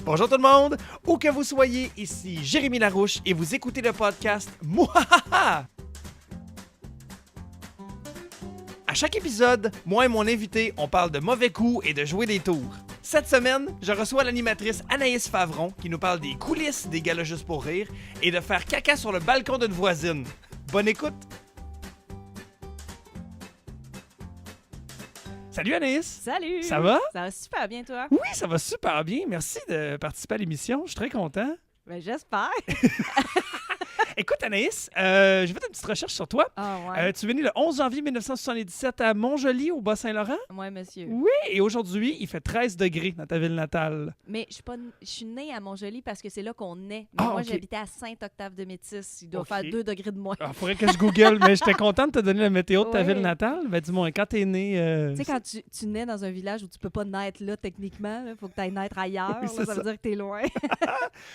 Bonjour tout le monde, où que vous soyez, ici Jérémy Larouche et vous écoutez le podcast Mouhahaha! À chaque épisode, moi et mon invité, on parle de mauvais coups et de jouer des tours. Cette semaine, je reçois l'animatrice Anaïs Favron qui nous parle des coulisses des galas juste pour rire et de faire caca sur le balcon d'une voisine. Bonne écoute! Salut Anaïs! Salut! Ça va? Ça va super bien, toi? Oui, ça va super bien. Merci de participer à l'émission. Je suis très content. Ben, j'espère. Écoute, Anaïs, j'ai fait une petite recherche sur toi. Ah ouais. Tu es né le 11 janvier 1977 à Montjoly, au Bas-Saint-Laurent. Ouais, monsieur. Oui, et aujourd'hui, il fait 13 degrés dans ta ville natale. Mais je suis née à Montjoly parce que c'est là qu'on est. Mais Ah, moi, ok. j'habitais à Saint-Octave-de-Métis. Il doit Ok. faire 2 degrés de moins. Il faudrait que je google, mais j'étais content de te donner la météo de ta Ouais. ville natale. Ben, dis-moi, quand t'es né... Tu sais, quand tu nais dans un village où tu peux pas naître là, techniquement, il faut que tu ailles naître ailleurs. Oui, là, c'est ça ça. veut dire que tu es loin.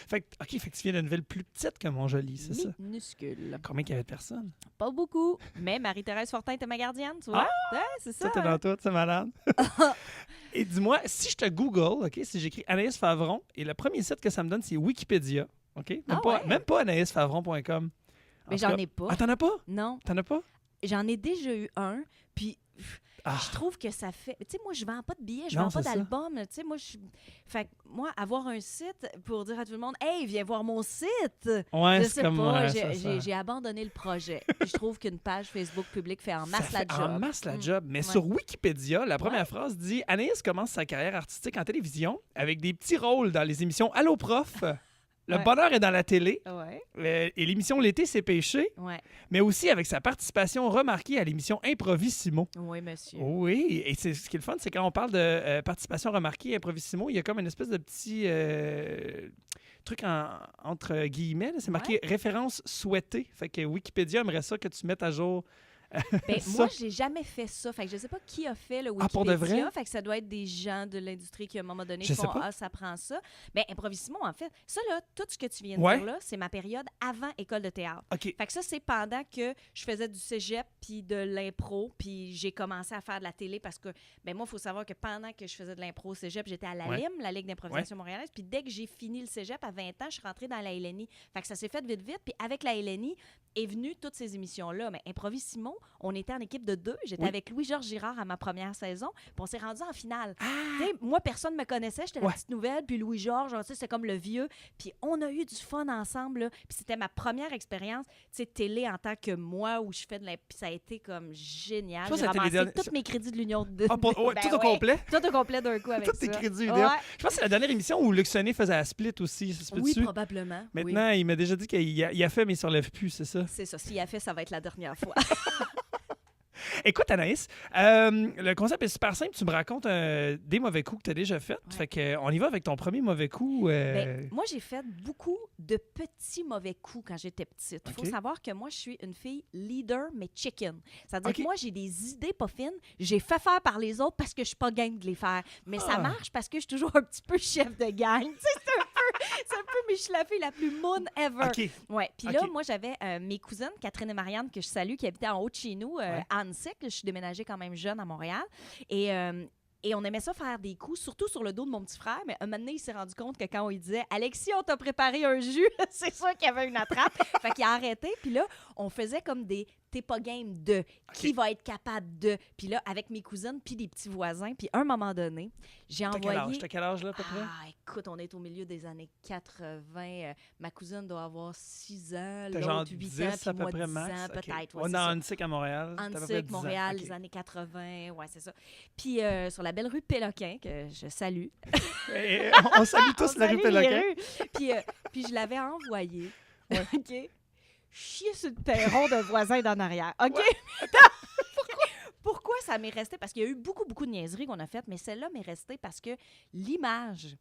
fait que tu viens d'une ville plus petite que Montjoly, c'est ça? Minuscule. Combien qu'il y avait de personnes? Pas beaucoup. Mais Marie-Thérèse Fortin était ma gardienne, tu vois. Ouais, c'est ça. Ça, t'es dans tout, c'est malade. Et dis-moi, si je te google, OK, si j'écris Anaïs Favron, et le premier site que ça me donne, c'est Wikipédia, OK? Même, Ah pas, ouais? même pas anaïsfavron.com. Mais En tout j'en cas- ai pas. Ah, t'en as pas? Non. T'en as pas? J'en ai déjà eu un. Puis. Ah. Je trouve que ça fait. Tu sais, moi, je vends pas de billets, je Non, vends pas c'est ça. d'albums. Tu sais, moi, fait que moi, avoir un site pour dire à tout le monde, hey, viens voir mon site. Ouais, Je c'est sais comme pas, ouais, j'ai abandonné le projet. Puis je trouve qu'une page Facebook publique fait en ça masse la fait job. en masse la Mm. job. Mais Ouais. sur Wikipédia, la première Ouais. phrase dit Anaïs commence sa carrière artistique en télévision avec des petits rôles dans les émissions Allô Prof. Le Ouais. bonheur est dans la télé. Ouais, Et l'émission L'été, c'est péché. ouais, Mais aussi avec sa participation remarquée à l'émission Improvissimo. oui, monsieur. Oui, et ce qui est le fun, c'est quand on parle de participation remarquée Improvissimo, il y a comme une espèce de petit truc entre guillemets. là. C'est marqué référence souhaitée. Fait que Wikipédia aimerait ça que tu mettes à jour. Ben, ça. moi, j'ai jamais fait ça. Fait que je sais pas qui a fait le Wikipédia. Ah, pour de vrai? Fait que ça doit être des gens de l'industrie qui, à un moment donné, Je sais font pas. « Ah, ça prend ça ». Ben, Improvissimo, en fait, ça, là, tout ce que tu viens de Ouais. dire, là, c'est ma période avant école de théâtre. OK. Fait que ça, c'est pendant que je faisais du cégep puis de l'impro, puis j'ai commencé à faire de la télé parce que, ben moi, il faut savoir que pendant que je faisais de l'impro au cégep, j'étais à la Ouais. LIM, la Ligue d'improvisation montréalaise, puis dès que j'ai fini le cégep, à 20 ans, je suis rentrée dans la LNI. Fait que ça s'est fait vite, puis avec la LNI est venue toutes ces émissions-là. Mais Improvissimo, on était en équipe de 2. J'étais Oui. avec Louis-Georges Girard à ma première saison, puis on s'est rendu en finale. Ah! Tu sais, moi, personne ne me connaissait. J'étais la Ouais. petite nouvelle. Puis Louis-Georges, tu sais, c'était comme le vieux. Puis on a eu du fun ensemble. Là. Puis c'était ma première expérience, tu sais, télé en tant que moi, où je fais de la... Puis ça a été comme génial. Toi, J'ai ça a été les ramassé derniers- tous mes crédits de l'Union de... Ah, ouais, Ben tout au ouais. complet? Tout au complet d'un coup avec Tous ça. tes crédits. Ouais. Je pense que c'est la dernière émission où Luc Sonnet faisait la split aussi. Ça se Oui, peut-tu? probablement. Oui. Maintenant, il m'a déjà dit qu'il a fait, mais il ne se relève plus, c'est ça? C'est ça. S'il a fait, ça va être la dernière fois. Écoute, Anaïs, le concept est super simple. Tu me racontes des mauvais coups que tu as déjà faits. Ouais. Fait que, on y va avec ton premier mauvais coup. Ben, moi, j'ai fait beaucoup de petits mauvais coups quand j'étais petite. Il faut OK. savoir que moi, je suis une fille leader, mais chicken. C'est-à-dire OK. que moi, j'ai des idées pas fines. J'ai fait faire par les autres parce que je suis pas game de les faire. Mais ça Ah. marche parce que je suis toujours un petit peu chef de gang. Tu sais, c'est un peu, mais je suis la fille la plus moon ever. OK. Ouais. Puis là, OK. moi, j'avais mes cousines, Catherine et Marianne, que je salue, qui habitaient en haut de chez nous, Ouais. à Annecy. Je suis déménagée quand même jeune à Montréal. Et on aimait ça faire des coups, surtout sur le dos de mon petit frère. Mais un moment donné, il s'est rendu compte que quand on lui disait « Alexis, on t'a préparé un jus », c'est sûr qu'il y avait une attrape. Fait qu'il a arrêté. Puis là, on faisait comme des « t'es pas game de ». Qui va être capable de. Puis là, avec mes cousines, puis des petits voisins. Puis à un moment donné, j'ai envoyé... T'as quel âge, là, à peu près? Ah, écoute, on est au milieu des années 80. Ma cousine doit avoir 6 ans, T'as genre l'autre 8 10 ans, à puis peu moi près 10 max? ans, OK. peut-être. Ouais, On c'est est à ça. Annecy à Montréal. T'as à peu près Annecy, 10 ans. Montréal, OK. les années 80, ouais, c'est ça. Puis sur la belle rue Péloquin, que je salue. Et on salue tous On la rue salue les Péloquin. rues. Puis je l'avais envoyé, OK? Chier sur le terreau d'un voisin d'en arrière, OK? Pourquoi ça m'est resté? Parce qu'il y a eu beaucoup, beaucoup de niaiseries qu'on a faites, mais celle-là m'est restée parce que l'image...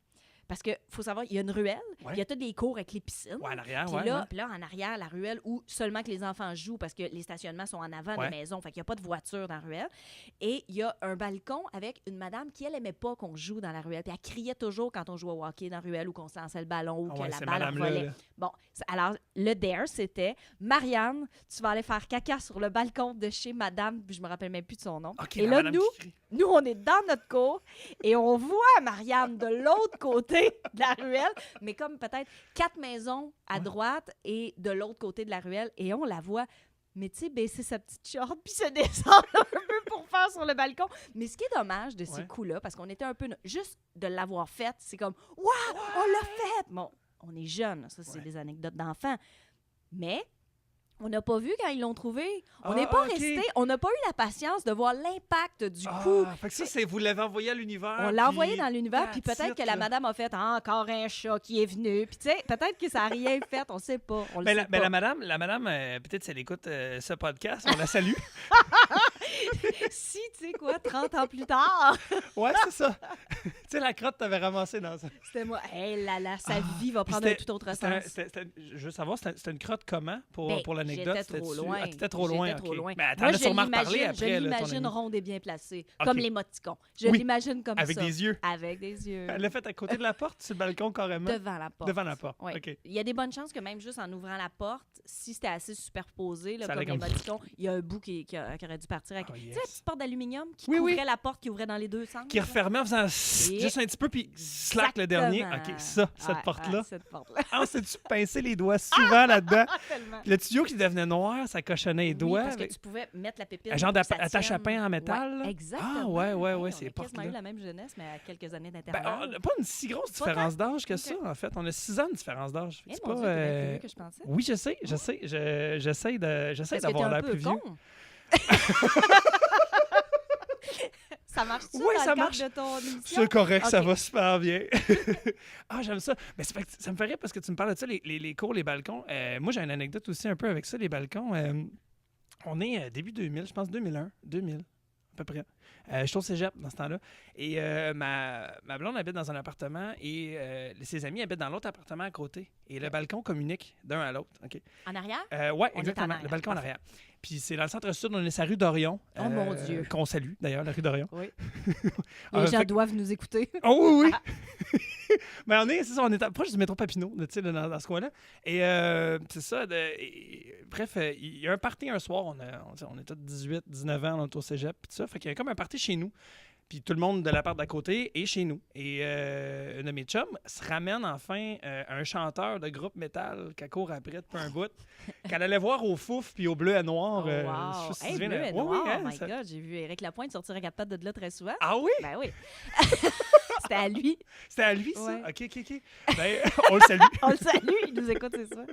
Parce qu'il faut savoir, il y a une ruelle, Ouais. il y a tous les cours avec les piscines. Ouais, en arrière, Puis ouais. là, ouais. puis là, en arrière, la ruelle où seulement que les enfants jouent parce que les stationnements sont en avant Ouais. des maisons, fait qu'il n'y a pas de voiture dans la ruelle. Et il y a un balcon avec une madame qui, elle, aimait pas qu'on joue dans la ruelle. Puis elle criait toujours quand on jouait au hockey dans la ruelle ou qu'on se lançait le ballon ou Ah que ouais, la c'est balle madame-là, volait. là. Bon, alors, le dare, c'était Marianne, tu vas aller faire caca sur le balcon de chez madame, puis je me rappelle même plus de son nom. OK, et la là, madame nous, qui crie. nous, on est dans notre cour et on voit Marianne de l'autre côté côté de la ruelle, mais comme peut-être 4 maisons à droite et de l'autre côté de la ruelle, et on la voit, mais tu sais, baisser sa petite short puis se descendre un peu pour faire sur le balcon. Mais ce qui est dommage de ces coups-là, parce qu'on était un peu... Juste de l'avoir fait, c'est comme « Waouh, on l'a fait! » Bon, on est jeunes, ça, c'est des anecdotes d'enfants. Mais... on n'a pas vu quand ils l'ont trouvé. On n'est pas resté. On n'a pas eu la patience de voir l'impact du coup. Fait que ça, vous l'avez envoyé à l'univers. On l'a envoyé dans l'univers, puis peut-être que la madame a fait encore un chat qui est venu. Puis tu sais, peut-être que ça n'a rien fait, on ne sait pas. La madame, peut-être si elle écoute ce podcast, on la salue. Si, tu sais quoi, 30 ans plus tard. Ouais, c'est ça. Tu sais, la crotte t'avais ramassé dans ça. C'était moi. Hey là, sa vie va prendre un tout autre sens. Je veux savoir, c'était une crotte comment pour l'anecdote? J'étais trop loin. T'étais trop loin. Trop loin. Mais t'en as sûrement reparlé après. Je l'imagine ronde et bien placée, comme l'émoticône. Je l'imagine comme avec ça. Avec des yeux. Avec des yeux. Elle l'a fait à côté de la porte, sur le balcon carrément? Devant la porte. Devant la porte, oui. OK. Il y a des bonnes chances que même juste en ouvrant la porte, si c'était assez superposé, là, ça comme l'émoticône, il y a un bout qui aurait dû partir avec... Tu sais, la petite porte d'aluminium qui couvrait la porte qui ouvrait dans les deux sens. Qui refermait en faisant juste un petit peu, puis slack le dernier. OK, cette porte-là. Cette porte-là. Ah, sais-tu pincer les doigts souvent là-dedans? Tellement. Le tuyau qui devenait noir, ça cochonnait les doigts. Parce que tu pouvais mettre la pépite. Un genre d'attache à pain en métal. Ouais, exactement. Ah, ouais, c'est porte-là. On a quasiment eu la même jeunesse, mais à quelques années d'intervalle. On n'a pas une si grosse différence d'âge que ça, en fait. On a 6 ans de différence d'âge. C'est pas... Dieu, t'es bien plus vieux que je pensais. Oui, je sais. J'essaie d'avoir l'air plus vieux. Ça marche-tu dans le cadre de ton émission? C'est correct, ça va super bien. Ah, j'aime ça. Mais ça me ferait parce que tu me parles de ça, les cours, les balcons. Moi, j'ai une anecdote aussi un peu avec ça, les balcons. On est début 2000, je pense 2001, à peu près. Je suis au cégep dans ce temps-là. Et ma blonde habite dans un appartement et ses amis habitent dans l'autre appartement à côté. Et le balcon communique d'un à l'autre. Okay. En arrière? Oui, exactement. Le balcon en arrière. Puis c'est dans le centre-sud, on est sur la rue d'Orion. Oh mon Dieu. Qu'on salue, d'ailleurs, la rue d'Orion. Oui. Les gens doivent nous écouter. Oh oui, oui. Mais on est proche du métro Papineau, dans ce coin-là. Et c'est ça. Bref, il y a un party un soir. On est tous 18, 19 ans, on est au cégep. Puis ça. Fait qu'il y a comme un party chez nous. Puis tout le monde de l'appart d'à côté est chez nous. Et une de mes chums se ramène enfin un chanteur de groupe métal qu'elle court après depuis un bout, qu'elle allait voir au Fouf puis au Bleu et Noir. Wow! Bleu et Noir, oh my God! J'ai vu Éric Lapointe sortir à quatre pattes de là très souvent. Ah oui? Ben oui! C'était à lui. C'était à lui, ça? Ouais. OK. Ben, on le salue. On le salue, il nous écoute, c'est ça.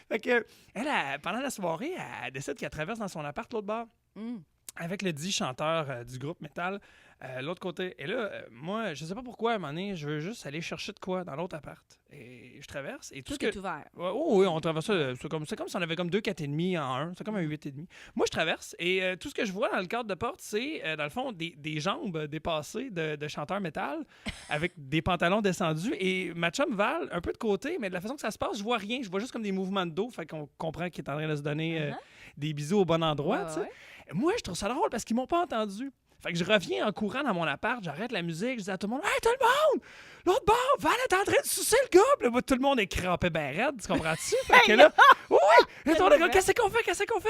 Fait que, elle, pendant la soirée, elle décide qu'elle traverse dans son appart l'autre bord. Avec le dit chanteur du groupe métal, l'autre côté. Et là, moi, je sais pas pourquoi, à un moment donné, je veux juste aller chercher de quoi dans l'autre appart. Et je traverse. Et tout est ouvert. Oui, on traverse ça. C'est comme si on avait comme 2 4,5 en un. C'est comme un 8,5. Moi, je traverse. Et tout ce que je vois dans le cadre de porte, c'est, dans le fond, des jambes dépassées de chanteurs métal avec des pantalons descendus. Et ma chum Val, un peu de côté, mais de la façon que ça se passe, je vois rien. Je vois juste comme des mouvements de dos. Fait qu'on comprend qu'il est en train de se donner des bisous au bon endroit. Ouais. Moi, je trouve ça drôle parce qu'ils m'ont pas entendu. Fait que je reviens en courant dans mon appart, j'arrête la musique, je dis à tout le monde « Hey, tout le monde! L'autre bord, Val est en train de sucer le gars! » Puis là, tout le monde est crampé ben raide, tu comprends-tu? Fait que là, oui! Là, tout le monde est comme « Qu'est-ce qu'on fait? »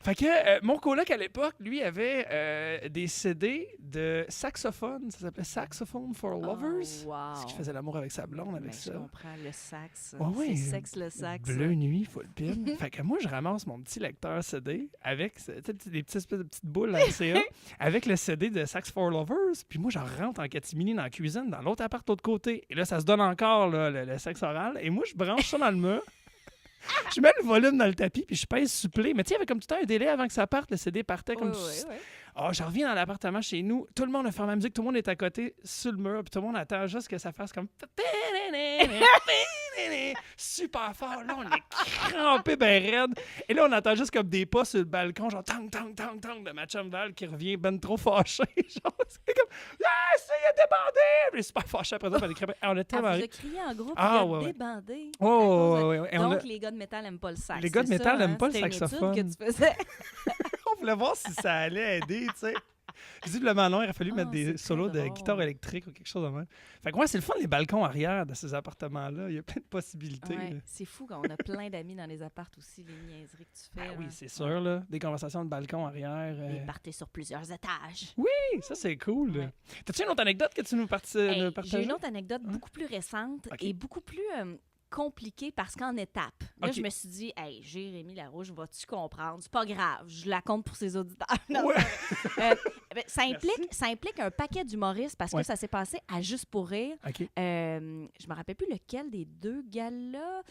Fait que mon coloc à l'époque, lui, avait des CD de saxophone. Ça s'appelait Saxophone for Lovers. Oh, wow. Parce qu'il faisait l'amour avec sa blonde avec ça. Je comprends, le sax. Oui, c'est sexe, le sax. Bleu nuit, full pin. Fait que moi, je ramasse mon petit lecteur CD avec des petites espèces de petites boules à RCA avec le CD de Sax for Lovers. Puis moi, je rentre en catimini dans la cuisine, dans l'autre appart de l'autre côté. Et là, ça se donne encore, là, le sexe oral. Et moi, je branche ça dans le mur. Je mets le volume dans le tapis, puis je pèse supplé. Mais tu sais, il y avait comme tout un délai avant que ça parte. Le CD partait comme... Oui. Oh, je reviens dans l'appartement chez nous. Tout le monde a fermé la musique. Tout le monde est à côté, sur le mur. Puis tout le monde attend juste que ça fasse comme... super fort. Là, on est crampé ben raide. Et là, on entend juste comme des pas sur le balcon. Genre, tang, tang, tang, tang, de ma chum Val qui revient ben trop fâché. Genre, c'est comme... Yes, il a débandé! Puis super fâché après ça. On a tellement... vous a crié en groupe, il a débandé. Ouais. Donc, les gars de métal n'aiment pas le sax. Les gars de métal n'aiment pas le saxophone. saxophone. Que tu faisais. On voulait voir si ça allait aider, tu sais. Visiblement non, il a fallu mettre c'est des très solos de drôle. guitare électrique ou quelque chose de même. Fait que ouais, c'est le fun, les balcons arrière de ces appartements-là. Il y a plein de possibilités. Ouais, là. c'est fou quand on a plein d'amis dans les apparts aussi, les niaiseries que tu fais. Ah oui, là. c'est sûr, là. Des conversations de balcon arrière. Les parties sur plusieurs étages. Oui, ça, c'est cool. Ouais. T'as-tu une autre anecdote que tu nous Hey, partager? j'ai une autre anecdote Ouais. beaucoup plus récente Ok. et beaucoup plus compliquée parce qu'en étapes. Là, Ok. je me suis dit, hey, Jérémy Larouche, vas-tu comprendre? C'est pas grave, je la compte pour ses auditeurs. Non, Ouais. ça implique un paquet d'humoristes parce Ouais. que ça s'est passé à Juste pour rire. OK. Je me rappelle plus lequel des deux gars-là.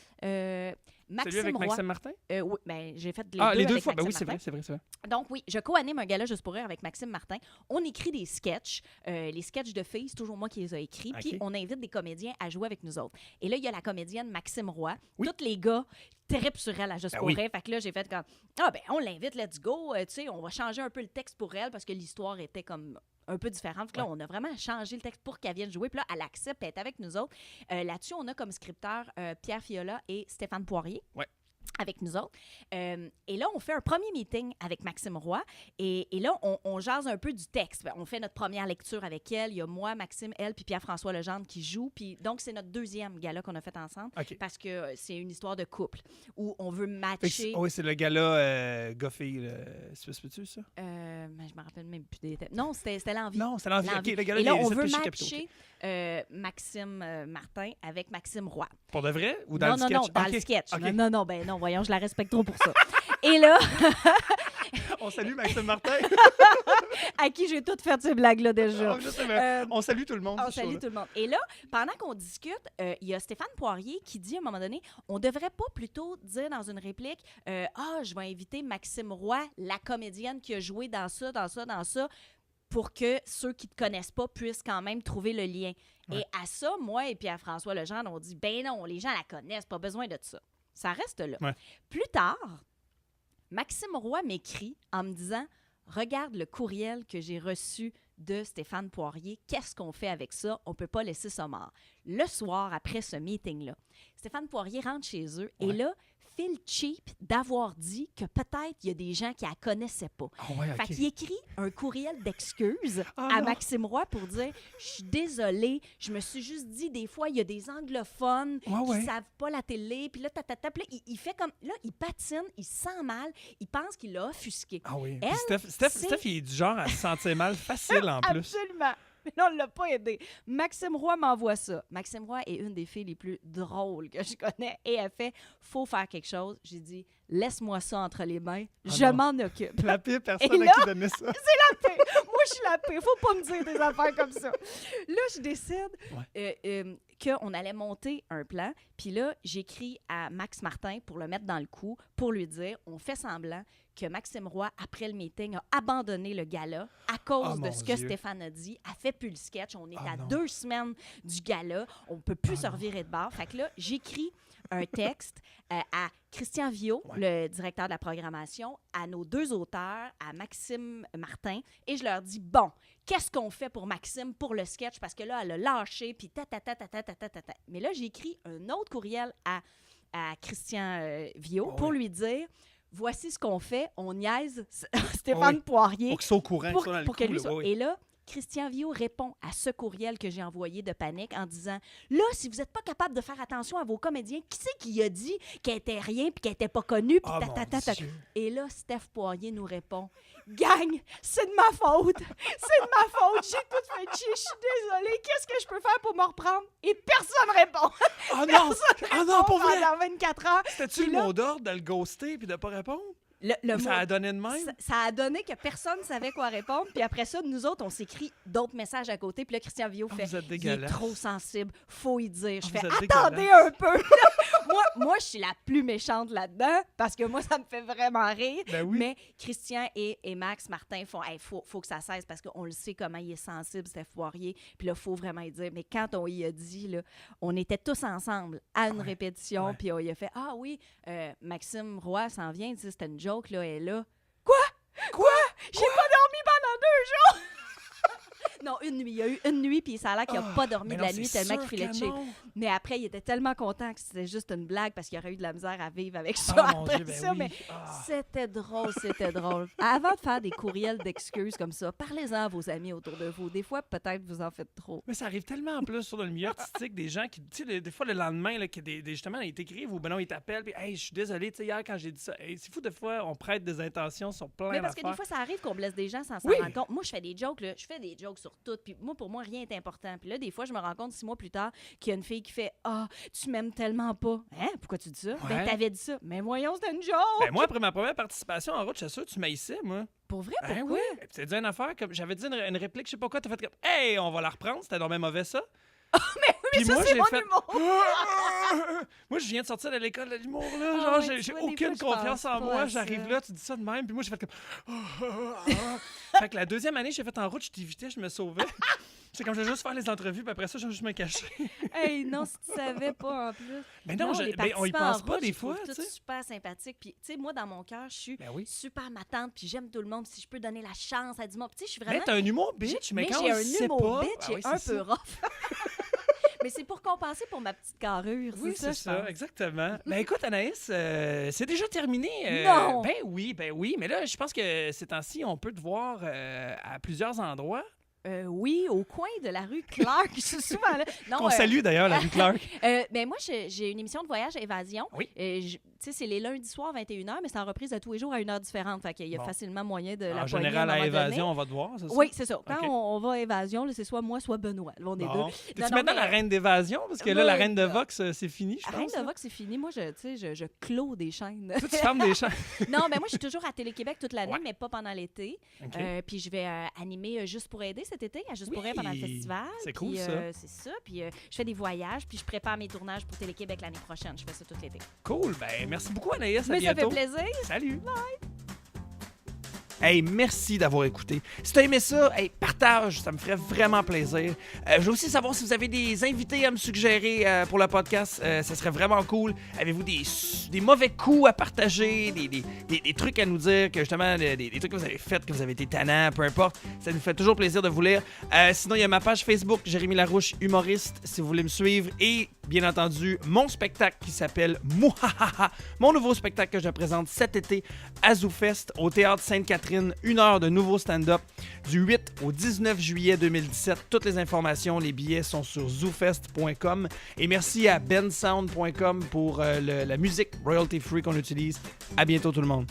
Maxime Celui avec Roy. Maxime Martin? Oui, ben, j'ai fait les Ah, deux les deux avec fois. Ben Maxime oui, c'est Martin. vrai, c'est vrai. Donc oui, je co-anime un gala Juste pour rire avec Maxime Martin. On écrit des sketchs. Les sketchs de filles, c'est toujours moi qui les ai écrits. OK. Puis on invite des comédiens à jouer avec nous autres. Et là, il y a la comédienne Maxime Roy. Oui. Tous les gars trippent sur elle à Juste Ben pour oui. rire. Fait que là, j'ai fait comme, ah ben on l'invite, let's go. Tu sais, on va changer un peu le texte pour elle parce que l'histoire était comme un peu différente. Fait que là, on a vraiment changé le texte pour qu'elle vienne jouer. Puis là, elle accepte, elle est avec nous autres. Là-dessus, on a comme scripteurs Pierre Fiola et Stéphane Poirier. Ouais. Avec nous autres. Et là, on fait un premier meeting avec Maxime Roy. Et là, on jase un peu du texte. Ben, on fait notre première lecture avec elle. Il y a moi, Maxime, elle, puis Pierre-François Legendre qui joue. Puis donc, c'est notre deuxième gala qu'on a fait ensemble. OK. Parce que c'est une histoire de couple où on veut Fait que matcher. oui, c'est le gars-là goffé. C'est peux-tu, ça? Mais je me rappelle même plus des détails. Non, c'était l'envie. Non, c'est l'envie. OK, L'envie. le gars-là, Et là, il y a on les sept veut péchés capitaux. matcher Maxime Martin avec Maxime Roy. Pour de vrai? Ou dans le sketch? Non, dans OK. le sketch. OK. Non, ben non, voyons, je la respecte trop pour ça. Et là, On salue Maxime Martin. à qui j'ai toutes fait ces blagues-là déjà. Oh, je sais, mais Euh, on salue tout le monde. On ce salue show-là. tout le monde. Et là, pendant qu'on discute, il y a Stéphane Poirier qui dit à un moment donné, on devrait pas plutôt dire dans une réplique, je vais inviter Maxime Roy, la comédienne qui a joué dans ça, pour que ceux qui te connaissent pas puissent quand même trouver le lien. Ouais. Et à ça, moi et Pierre-François Legendre, on dit, ben non, les gens la connaissent, pas besoin de ça. Ça reste là. Ouais. Plus tard, Maxime Roy m'écrit en me disant, regarde le courriel que j'ai reçu de Stéphane Poirier. Qu'est-ce qu'on fait avec ça? On peut pas laisser ça mort. Le soir, après ce meeting-là, Stéphane Poirier rentre chez eux et Ouais. là, feel cheap d'avoir dit que peut-être il y a des gens qui la connaissaient pas. Ah ouais, Fait OK. qu'il écrit un courriel d'excuses Ah à non. Maxime Roy pour dire « Je suis désolée, je me suis juste dit, des fois, il y a des anglophones Ouais. qui savent pas la télé. » Puis là, puis là, il fait comme... Là, il patine, il se sent mal, il pense qu'il l'a offusqué. Ah oui. Elle, Puis Steph, c'est- il est du genre à se sentir mal facile en plus. Absolument. Mais non, on ne l'a pas aidé. Maxime Roy m'envoie ça. Maxime Roy est une des filles les plus drôles que je connais. Et elle fait « Faut faire quelque chose. » J'ai dit « Laisse-moi ça entre les mains. Je non. m'en occupe. » La pire personne Et à qui donner ça. Moi, je suis la paix. Faut pas me dire des affaires comme ça. Là, je décide qu'on allait monter un plan. Puis là, j'écris à Max Martin pour le mettre dans le coup, pour lui dire, on fait semblant que Maxime Roy, après le meeting, a abandonné le gala à cause Oh, de mon ce que Dieu. Stéphane a dit. A fait plus le sketch. On est Oh, à non. 2 semaines du gala. On peut plus se revirer de bord. Fait que là, j'écris un texte à Christian Viau, le directeur de la programmation, à nos 2 auteurs, à Maxime Martin, et je leur dis, bon, qu'est-ce qu'on fait pour Maxime, pour le sketch, parce que là, elle a lâché, puis ta. Mais là, j'ai écrit un autre courriel à Christian Viau Oh, pour oui. lui dire, voici ce qu'on fait, on niaise Stéphane Oui. Poirier Pour qu'il soit au courant, pour, qu'il soit dans le pour que coup, lui là, soit. ouais, ouais. Et là, Christian Viau répond à ce courriel que j'ai envoyé de panique en disant « Là, si vous n'êtes pas capable de faire attention à vos comédiens, qui c'est qui a dit qu'elle était rien puis qu'elle était pas connue? » Oh, mon Dieu. Et là, Steph Poirier nous répond « Gang, c'est de ma faute! C'est de ma faute! J'ai tout fait chier, je suis désolée! Qu'est-ce que je peux faire pour me reprendre? » Et personne répond! Oh non! Personne Ah non, pour vrai! pendant 24 heures! C'était-tu Puis le là- mot d'ordre de le ghoster puis de pas répondre? Le Ou ça mot- a donné de même? ça a donné que personne ne savait quoi répondre. Puis après ça, nous autres, on s'écrit d'autres messages à côté. Puis là, Christian Viau Ah, fait vous êtes « Il est dégueulasse. trop sensible, faut y dire. » Je Ah, fais vous êtes « Attendez dégueulasse. un peu! » Moi, je suis la plus méchante là-dedans parce que moi, ça me fait vraiment rire. Ben oui. Mais Christian et Max Martin font hey, faut que ça cesse parce qu'on le sait comment il est sensible, Steph Poirier. Puis là, il faut vraiment y dire. Mais quand on y a dit, là, on était tous ensemble à une répétition. ouais. Puis on y a fait ah oui, Maxime Roy s'en vient, tu sais, c'était une joke, là, elle est là. Quoi? J'ai pas dormi pendant 2 jours! Non, une nuit. Il y a eu une nuit, puis ça a l'air qu'il n'a pas dormi Mais de non, la nuit c'est tellement sûr qu'il filait que cheap. non. Mais après, il était tellement content que c'était juste une blague parce qu'il aurait eu de la misère à vivre avec ça Ah, mon après Dieu, ben ça. oui. Mais c'était drôle, c'était drôle. Avant de faire des courriels d'excuses comme ça, parlez-en à vos amis autour de vous. Des fois, peut-être vous en faites trop. Mais ça arrive tellement en plus sur le milieu artistique, des gens qui, tu sais, des fois le lendemain, là, justement, ils t'écrivent ou ben non, ils t'appellent, puis hey, je suis désolé, tu sais, hier quand j'ai dit ça, hey, c'est fou, des fois, on prête des intentions sur plein Mais parce que d'affaires. des fois, ça arrive qu'on blesse des gens sans s'en Oui. rendre compte. Moi, je fais des jokes, là. Je fais des jokes sur tout. Puis moi, pour moi, rien n'est important. Puis là, des fois, je me rends compte 6 mois plus tard qu'il y a une fille qui fait Ah, tu m'aimes tellement pas. Hein? Pourquoi tu dis ça? Ben, Ouais. t'avais dit ça. Mais voyons, c'était une joke. Ben moi, après ma première participation en route, je suis sûr que tu m'haïssais, moi. Pour vrai, Ben pourquoi? oui. Puis t'as dit une affaire, comme j'avais dit une réplique, je sais pas quoi, t'as fait comme hey, on va la reprendre, c'était donc bien mauvais ça. Mais Puis ça, moi, c'est j'ai mon fait- humour. Moi, je viens de sortir de l'école de l'humour, là. Ah Genre, ouais, j'ai tu j'ai vois, des aucune fois, je confiance pense en pas moi. à J'arrive ça. là, tu dis ça de même. Puis moi, j'ai fait comme. Fait que la deuxième année, j'ai fait en route, je t'évitais, je me sauvais. C'est comme je vais juste faire les entrevues, puis après ça, je vais juste me cacher. Hey, non, si tu savais pas en plus. Mais non, les ben, on y participants en pense pas route, des je trouve fois, tu tous sais. super sympathiques. Puis, tu sais, moi, dans mon cœur, je suis Ben oui. super matante, puis j'aime tout le monde. Si je peux donner la chance à du monde. Tu sais, je suis Mais vraiment. t'as un humour bitch, mais quand j'ai on un le sait humour pas. bitch Ah et oui, un c'est peu ça. rough. Mais c'est pour compenser pour ma petite carrure. Oui, c'est c'est ça, je ça, pense. exactement. Ben écoute, Anaïs, c'est déjà terminé. Non! Ben oui. Mais là, je pense que ces temps-ci, on peut te voir à plusieurs endroits. Oui, au coin de la rue Clark. Je suis souvent là. Non, Qu'on salue d'ailleurs, la rue Clark. ben moi, j'ai une émission de voyage Évasion. Oui. Tu sais, c'est les lundis soirs, 21h, mais c'est en reprise à tous les jours à une heure différente. Fait qu'il y a Bon. facilement moyen de la En poigner général, à un à moment donné. Évasion, on va te voir, c'est ça? Oui, c'est ça. Quand OK. on va à Évasion, là, c'est soit moi, soit Benoît. Là, on est Bon. deux. T'es-tu Non, maintenant mais- la reine d'évasion? Parce que là, la Oui. reine de Vox, c'est fini, je pense. Reine de là. Vox, c'est fini. Moi, je clôt des chaînes. Toi, tu fermes des champs. Non, mais moi, je suis toujours à Télé-Québec toute l'année, Ouais. mais pas pendant l'été. OK. Puis je vais animer Juste pour aider cet été, à Juste pour Oui, aider pendant le festival. c'est Puis, cool, ça. C'est ça. Puis je fais des voyages, puis je prépare mes tournages pour Télé-Québec l'année prochaine. Je fais ça tout l'été. Cool. Ben, merci beaucoup, Anaïs. À Mais ça fait bientôt. plaisir. Salut! Hey, merci d'avoir écouté. Si t'as aimé ça, hey, partage, ça me ferait vraiment plaisir. Je veux aussi savoir si vous avez des invités à me suggérer pour le podcast. Ça serait vraiment cool. Avez-vous des mauvais coups à partager, des trucs à nous dire, que justement, des trucs que vous avez fait, que vous avez été tannant, peu importe. Ça nous fait toujours plaisir de vous lire. Sinon, il y a ma page Facebook, Jérémy Larouche, humoriste, si vous voulez me suivre. Et, bien entendu, mon spectacle qui s'appelle Mouhahaha. Mon nouveau spectacle que je présente cet été à ZooFest au Théâtre Sainte-Catherine. 1 heure de nouveau stand-up du 8 au 19 juillet 2017. Toutes les informations, les billets sont sur zoofest.com. Et merci à bensound.com pour la musique royalty free qu'on utilise. À bientôt tout le monde.